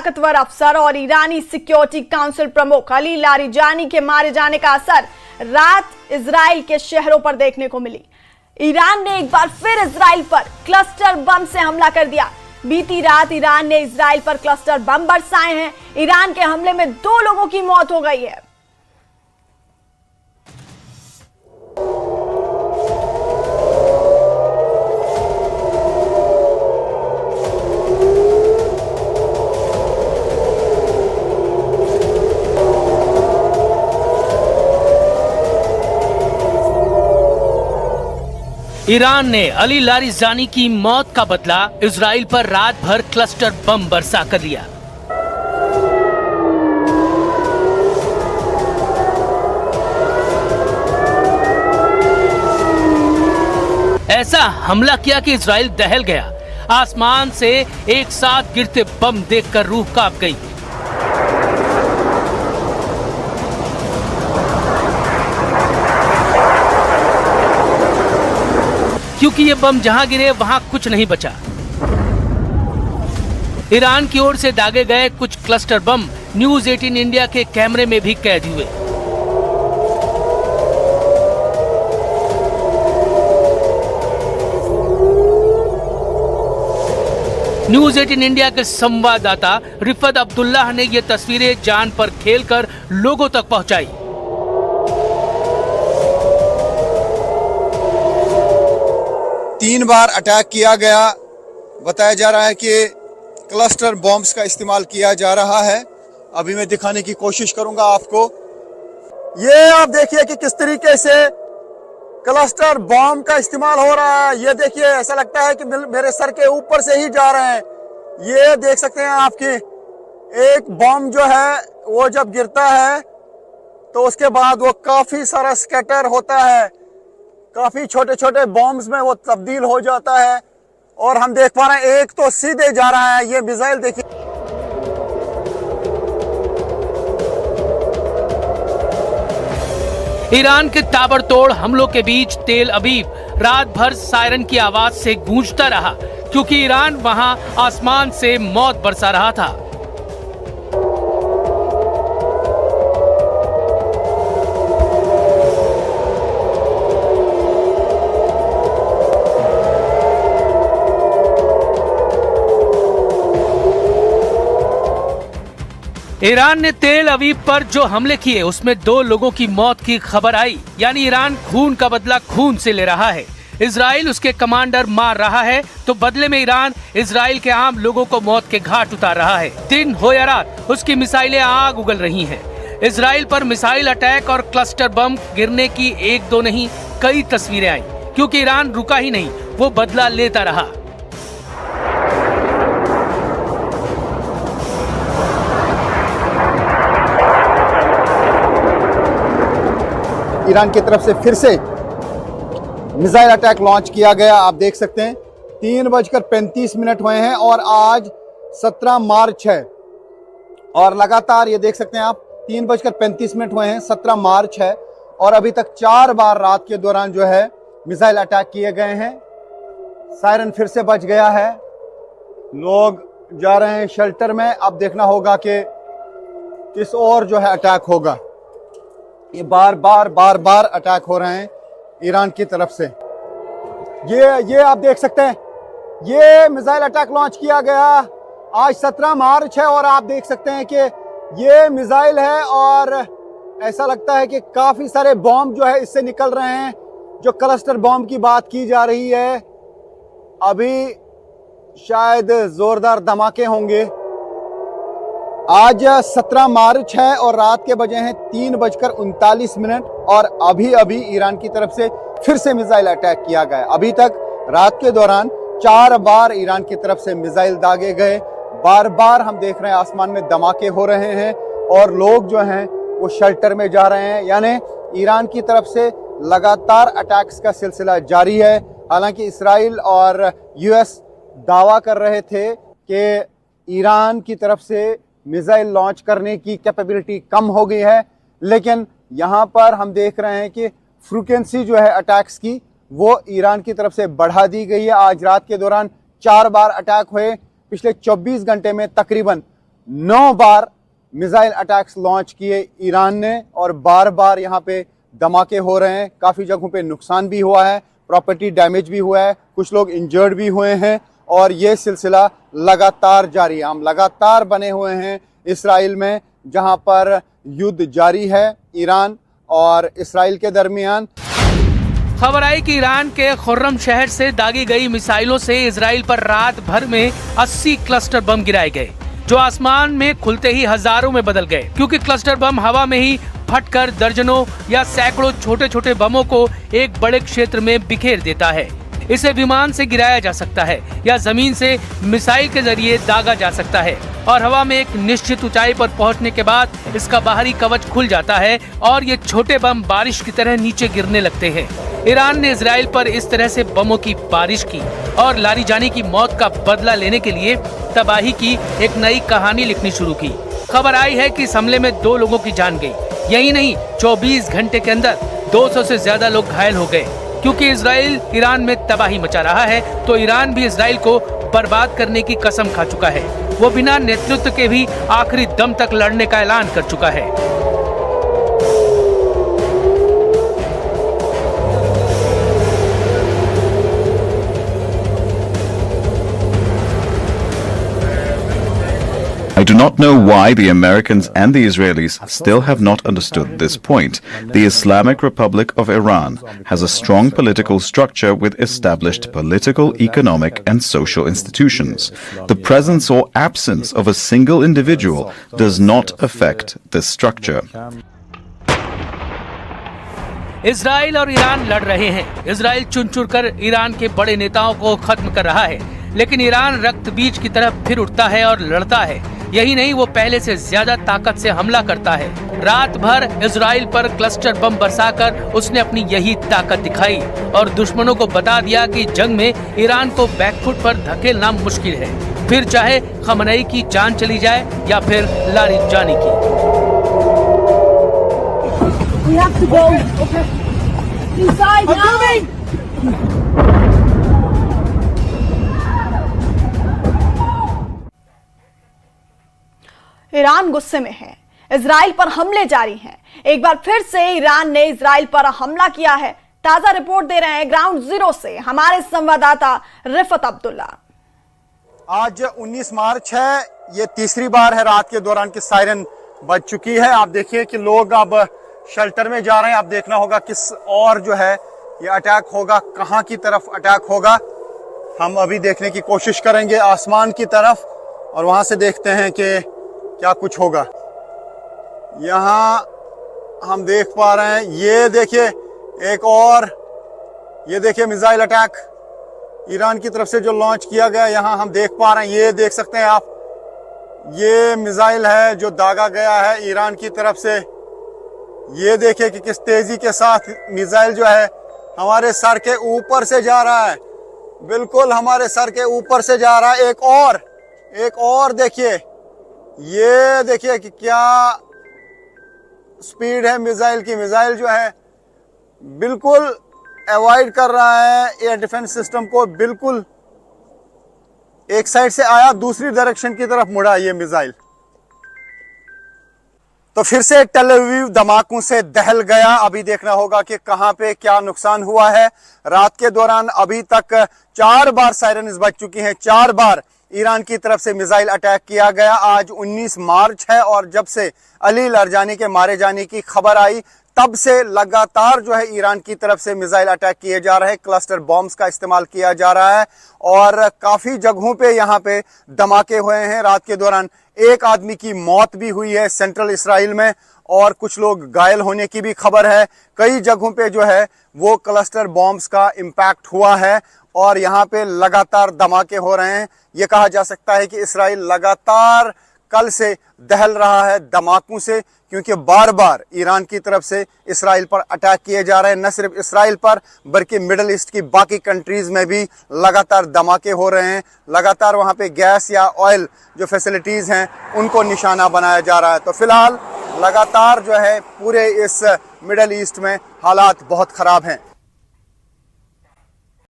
ताकतवर अफसर और ईरानी सिक्योरिटी काउंसिल प्रमुख अली लारिजानी के मारे जाने का असर रात इजराइल के शहरों पर देखने को मिली। ईरान ने एक बार फिर इजराइल पर क्लस्टर बम से हमला कर दिया। बीती रात ईरान ने इजराइल पर क्लस्टर बम बरसाए हैं। ईरान के हमले में 2 लोगों की मौत हो गई है। ईरान ने अली लारिजानी की मौत का बदला इजराइल पर रात भर क्लस्टर बम बरसा कर लिया। ऐसा हमला किया कि इजराइल दहल गया। आसमान से एक साथ गिरते बम देखकर रूह कांप गई। क्योंकि ये बम जहां गिरे वहां कुछ नहीं बचा। ईरान की ओर से दागे गए कुछ क्लस्टर बम न्यूज 18 इंडिया के कैमरे में भी कैद हुए। न्यूज 18 इंडिया के संवाददाता रिफत अब्दुल्लाह ने ये तस्वीरें जान पर खेलकर लोगों तक पहुंचाई। तीन बार अटैक किया गया। बताया जा रहा है कि क्लस्टर बॉम्ब्स का इस्तेमाल किया जा रहा है। अभी मैं दिखाने की कोशिश करूंगा आपको। ये आप देखिए कि किस तरीके से क्लस्टर बॉम्ब का इस्तेमाल हो रहा है। ये देखिए, ऐसा लगता है कि मेरे सर के ऊपर से ही जा रहे हैं। ये देख सकते हैं आपकी एक बॉम्ब जो है वो जब गिरता है तो उसके बाद वो काफी सारा स्कैटर होता है, काफी छोटे छोटे बॉम्ब्स में वो तब्दील हो जाता है। और हम देख पा रहे हैं एक तो सीधे जा रहा है। ये मिसाइल देखिए, ईरान के ताबड़तोड़ हमलों के बीच तेल अवीव रात भर सायरन की आवाज से गूंजता रहा, क्योंकि ईरान वहां आसमान से मौत बरसा रहा था। ईरान ने तेल अवीव पर जो हमले किए उसमें 2 लोगों की मौत की खबर आई। यानी ईरान खून का बदला खून से ले रहा है। इजराइल उसके कमांडर मार रहा है तो बदले में ईरान इजराइल के आम लोगों को मौत के घाट उतार रहा है। दिन हो या रात उसकी मिसाइलें आग उगल रही हैं। इजराइल पर मिसाइल अटैक और क्लस्टर बम गिरने की 1-2 नहीं कई तस्वीरें आई, क्योंकि ईरान रुका ही नहीं, वो बदला लेता रहा। ईरान की तरफ से फिर से मिसाइल अटैक लॉन्च किया गया। आप देख सकते हैं 3:35 हुए हैं और आज 17 मार्च है। और लगातार ये देख सकते हैं आप 3:35 हुए हैं, 17 मार्च है और अभी तक 4 बार रात के दौरान जो है मिसाइल अटैक किए गए हैं। सायरन फिर से बज गया है। लोग जा रहे हैं शेल्टर में। अब देखना होगा कि किस और जो है अटैक होगा। ये बार बार अटैक हो रहे हैं ईरान की तरफ से। ये आप देख सकते हैं, ये मिसाइल अटैक लॉन्च किया गया आज 17 मार्च है और आप देख सकते हैं कि ये मिसाइल है और ऐसा लगता है कि काफी सारे बॉम्ब जो है इससे निकल रहे हैं। जो क्लस्टर बॉम्ब की बात की जा रही है, अभी शायद जोरदार धमाके होंगे। आज 17 मार्च है और रात के बजे हैं 3:39 और अभी ईरान की तरफ से फिर से मिसाइल अटैक किया गया। अभी तक रात के दौरान 4 बार ईरान की तरफ से मिसाइल दागे गए। बार हम देख रहे हैं आसमान में धमाके हो रहे हैं और लोग जो हैं वो शेल्टर में जा रहे हैं। यानी ईरान की तरफ से लगातार अटैक्स का सिलसिला जारी है। हालांकि इसराइल और यूएस दावा कर रहे थे कि ईरान की तरफ से मिसाइल लॉन्च करने की कैपेबिलिटी कम हो गई है, लेकिन यहाँ पर हम देख रहे हैं कि फ्रीक्वेंसी जो है अटैक्स की वो ईरान की तरफ से बढ़ा दी गई है। आज रात के दौरान 4 बार अटैक हुए। पिछले 24 घंटे में तकरीबन 9 बार मिसाइल अटैक्स लॉन्च किए ईरान ने और बार बार यहाँ पे धमाके हो रहे हैं। काफ़ी जगहों पे नुकसान भी हुआ है, प्रॉपर्टी डैमेज भी हुआ है, कुछ लोग इंजर्ड भी हुए हैं और ये सिलसिला लगातार जारी है। हम लगातार बने हुए हैं इसराइल में, जहां पर युद्ध जारी है ईरान और इसराइल के दरमियान। खबर आई कि ईरान के खुर्रम शहर से दागी गई मिसाइलों से इजराइल पर रात भर में 80 क्लस्टर बम गिराए गए, जो आसमान में खुलते ही हजारों में बदल गए, क्योंकि क्लस्टर बम हवा में ही फटकर दर्जनों या सैकड़ों छोटे छोटे बमों को एक बड़े क्षेत्र में बिखेर देता है। इसे विमान से गिराया जा सकता है या जमीन से मिसाइल के जरिए दागा जा सकता है और हवा में एक निश्चित ऊंचाई पर पहुंचने के बाद इसका बाहरी कवच खुल जाता है और ये छोटे बम बारिश की तरह नीचे गिरने लगते हैं। ईरान ने इजराइल पर इस तरह से बमों की बारिश की और लारी जानी की मौत का बदला लेने के लिए तबाही की एक नई कहानी लिखनी शुरू की। खबर आई है कि इस हमले में 2 लोगों की जान गई। यही नहीं, 24 घंटे के अंदर 200 से ज्यादा लोग घायल हो गए। क्योंकि इजराइल ईरान में तबाही मचा रहा है, तो ईरान भी इजराइल को बर्बाद करने की कसम खा चुका है। वो बिना नेतृत्व के भी आखिरी दम तक लड़ने का ऐलान कर चुका है। I do not know why the Americans and the Israelis still have not understood this point. The Islamic Republic of Iran has a strong political structure with established political, economic, and social institutions. The presence or absence of a single individual does not affect this structure. Israel और Iran लड़ रहे हैं। Israel चुन चुन कर Iran के बड़े नेताओं को खत्म कर रहा है, लेकिन ईरान रक्त बीज की तरह फिर उठता है और लड़ता है। यही नहीं, वो पहले से ज्यादा ताकत से हमला करता है। रात भर इजराइल पर क्लस्टर बम बरसाकर उसने अपनी यही ताकत दिखाई और दुश्मनों को बता दिया कि जंग में ईरान को बैकफुट पर धकेलना मुश्किल है, फिर चाहे खमनई की जान चली जाए या फिर लारी जानी की। We have to go. Okay. Inside now. Iran गुस्से में है, इजराइल पर हमले जारी हैं। एक बार फिर से ईरान ने इजराइल पर हमला किया है। ताजा रिपोर्ट दे रहे हैं ग्राउंड जीरो से हमारे संवाददाता रिफत अब्दुल्ला। आज 19 मार्च है, ये तीसरी बार है रात के दौरान कि सायरन बज चुकी है। आप देखिए कि लोग अब शेल्टर में जा रहे हैं। आप देखना होगा किस और जो है ये अटैक होगा, कहां की तरफ अटैक होगा। हम अभी देखने की कोशिश करेंगे आसमान की तरफ और वहां से देखते हैं कि क्या कुछ होगा। यहाँ हम देख पा रहे हैं, ये देखिए एक और, ये देखिए मिसाइल अटैक ईरान की तरफ से जो लॉन्च किया गया, यहाँ हम देख पा रहे हैं। ये देख सकते हैं आप, ये मिसाइल है जो दागा गया है ईरान की तरफ से। ये देखिए कि किस तेजी के साथ मिसाइल जो है हमारे सर के ऊपर से जा रहा है, बिल्कुल हमारे सर के ऊपर से जा रहा है। एक और देखिए, ये देखिए कि क्या स्पीड है मिसाइल की। मिसाइल जो है बिल्कुल अवॉइड कर रहा है एयर डिफेंस सिस्टम को, बिल्कुल एक साइड से आया, दूसरी डायरेक्शन की तरफ मुड़ा ये मिसाइल। तो फिर से टेल अवीव धमाकों से दहल गया। अभी देखना होगा कि कहां पे क्या नुकसान हुआ है। रात के दौरान अभी तक 4 बार सायरन बज चुकी हैं, 4 बार ईरान की तरफ से मिसाइल अटैक किया गया। आज 19 मार्च है और जब से अली लारजानी के मारे जाने की खबर आई, तब से लगातार जो है ईरान की तरफ से मिसाइल अटैक किए जा रहे हैं। क्लस्टर बॉम्ब्स का इस्तेमाल किया जा रहा है और काफ़ी जगहों पे यहाँ पे धमाके हुए हैं। रात के दौरान एक आदमी की मौत भी हुई है सेंट्रल इसराइल में और कुछ लोग घायल होने की भी खबर है। कई जगहों पे जो है वो क्लस्टर बॉम्ब्स का इम्पैक्ट हुआ है और यहाँ पे लगातार धमाके हो रहे हैं। ये कहा जा सकता है कि इसराइल लगातार कल से दहल रहा है धमाकों से, क्योंकि बार बार ईरान की तरफ से इसराइल पर अटैक किए जा रहे हैं। न सिर्फ इसराइल पर बल्कि मिडिल ईस्ट की बाकी कंट्रीज में भी लगातार धमाके हो रहे हैं। लगातार वहाँ पे गैस या ऑयल जो फैसिलिटीज़ हैं उनको निशाना बनाया जा रहा है। तो फिलहाल लगातार जो है पूरे इस मिडिल ईस्ट में हालात बहुत ख़राब हैं।